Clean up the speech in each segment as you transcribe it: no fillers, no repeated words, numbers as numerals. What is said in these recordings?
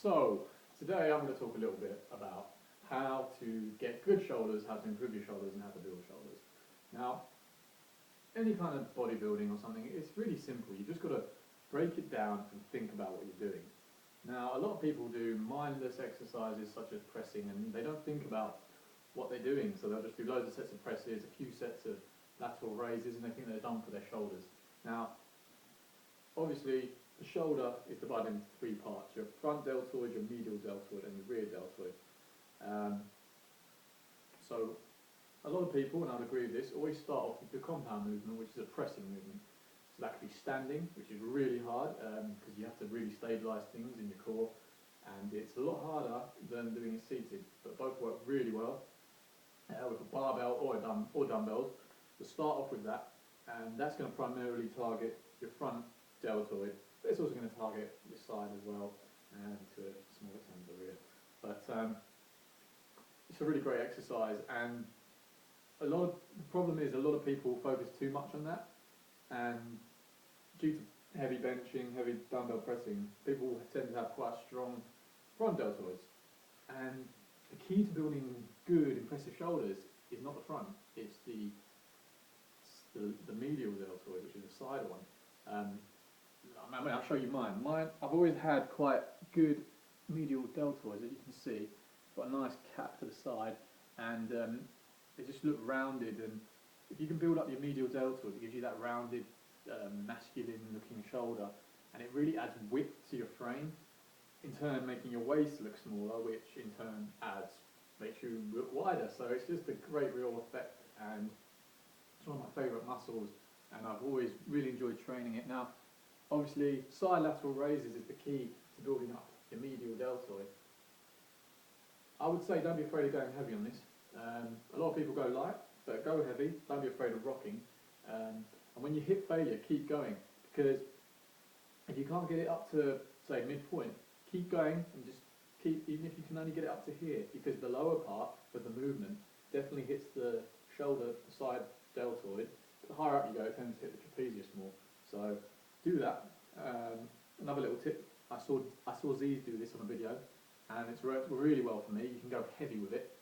So, today I'm going to talk a little bit about how to get good shoulders, how to improve your shoulders, and how to build shoulders. Now, any kind of bodybuilding or something, it's really simple. You just got to break it down and think about what you're doing. Now, a lot of people do mindless exercises such as pressing, and they don't think about what they're doing. So they'll just do loads of sets of presses, a few sets of lateral raises, and they think they're done for their shoulders. Now, obviously, the shoulder is divided into three parts: your front deltoid, your medial deltoid, and your rear deltoid. So a lot of people, and I'd agree with this, always start off with the compound movement, which is a pressing movement. So that could be standing, which is really hard because you have to really stabilise things in your core, and it's a lot harder than doing it seated, but both work really well with a barbell or dumbbells. So start off with that, and that's going to primarily target your front deltoid, but it's also going to target your side as well, and to a small extent the rear. But it's a really great exercise, and the problem is a lot of people focus too much on that, and due to heavy benching, heavy dumbbell pressing, people tend to have quite strong front deltoids. And the key to building good, impressive shoulders is not the front; it's the medial deltoid, which is the side one. I'll show you mine. I've always had quite good medial deltoids, as you can see. Got a nice cap to the side, and they just look rounded. And if you can build up your medial deltoid, it gives you that rounded, masculine-looking shoulder, and it really adds width to your frame. In turn, making your waist look smaller, which in turn makes you look wider. So it's just a great real effect, and it's one of my favourite muscles, and I've always really enjoyed training it. Now, obviously, side lateral raises is the key to building up your medial deltoid. I would say don't be afraid of going heavy on this. A lot of people go light, but go heavy. Don't be afraid of rocking. And when you hit failure, keep going, because if you can't get it up to, say, midpoint, keep going and just keep, even if you can only get it up to here, because the lower part of the movement definitely hits the shoulder, the side deltoid. The higher up you go, it tends to hit the trapezius more. So do that. Another little tip: I saw Z's do this on a video, and it's worked really well for me. You can go heavy with it,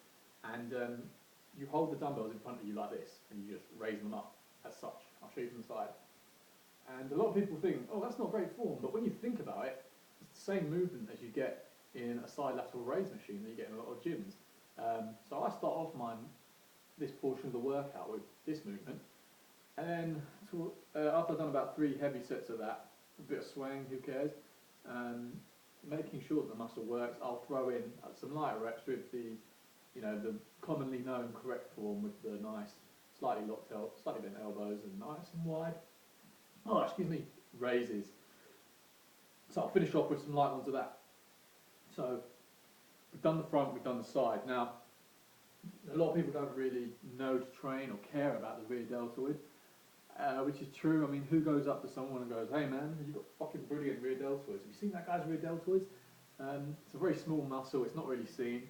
and you hold the dumbbells in front of you like this, and you just raise them up as such. I'll show you from the side. And a lot of people think, oh, that's not great form, but when you think about it, it's the same movement as you get in a side lateral raise machine that you get in a lot of gyms. So I start off this portion of the workout with this movement, and then after I've done about 3 heavy sets of that, a bit of swaying, who cares, making sure that the muscle works, I'll throw in some lighter reps with the commonly known correct form, with the nice slightly bent elbows and nice and wide, raises. So I'll finish off with some light ones of that. So we've done the front, we've done the side. Now, a lot of people don't really know to train or care about the rear deltoid, which is true. I mean, who goes up to someone and goes, hey man, you've got fucking brilliant rear deltoids. Have you seen that guy's rear deltoids? It's a very small muscle, it's not really seen,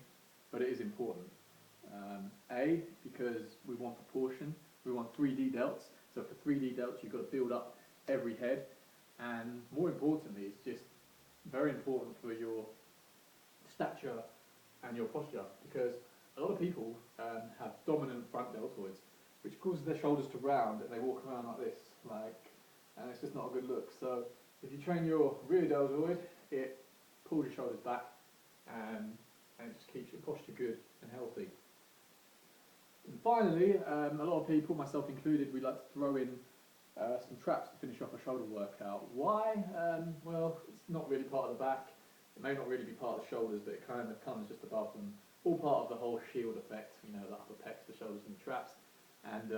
but it is important. Because we want proportion, we want 3D delts. So for 3D delts, you've got to build up every head, and more importantly, it's just very important for your stature and your posture, because a lot of people have dominant front deltoids, which causes their shoulders to round, and they walk around like this, and it's just not a good look. So if you train your rear deltoid, it pulls your shoulders back, and it just keeps your posture good and healthy. And finally, a lot of people, myself included, we like to throw in some traps to finish off a shoulder workout. Why? Well, it's not really part of the back. It may not really be part of the shoulders, but it kind of comes just above them. All part of the whole shield effect, the upper pecs, the shoulders, and the traps. And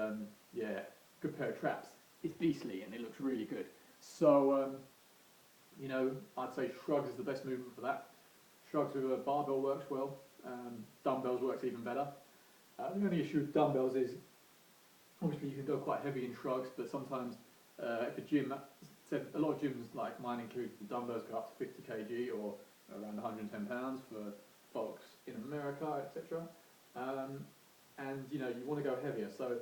good pair of traps. It's beastly, and it looks really good. So, I'd say shrugs is the best movement for that. Shrugs with a barbell works well. Dumbbells works even better. The only issue with dumbbells is, obviously you can go quite heavy in shrugs, but sometimes if a gym, a lot of gyms like mine include, the dumbbells go up to 50 kg or around 110 pounds for folks in America, etc. And you want to go heavier. So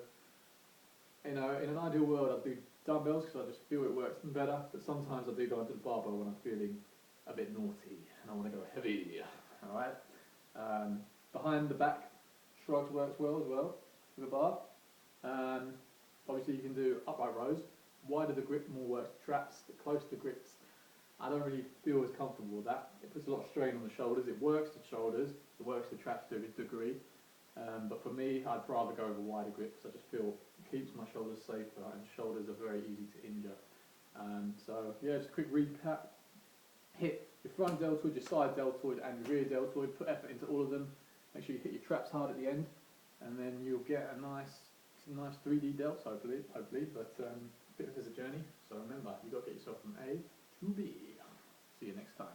in an ideal world, I'd do dumbbells because I just feel it works better. But sometimes I do go into the barbell when I'm feeling a bit naughty and I want to go heavy. All right. Behind the back shrugs works well as well with a bar. Obviously, you can do upright rows. Wider the grip, more works the traps. The closer the grips, I don't really feel as comfortable with that. It puts a lot of strain on the shoulders. It works the shoulders. It works the traps to a degree. But for me, I'd rather go with a wider grip because I just feel it keeps my shoulders safer, and shoulders are very easy to injure. So yeah, just a quick recap. Hit your front deltoid, your side deltoid, and your rear deltoid. Put effort into all of them. Make sure you hit your traps hard at the end, and then you'll get a nice 3D delts, hopefully. But fitness is a journey, so remember, you've got to get yourself from A to B. See you next time.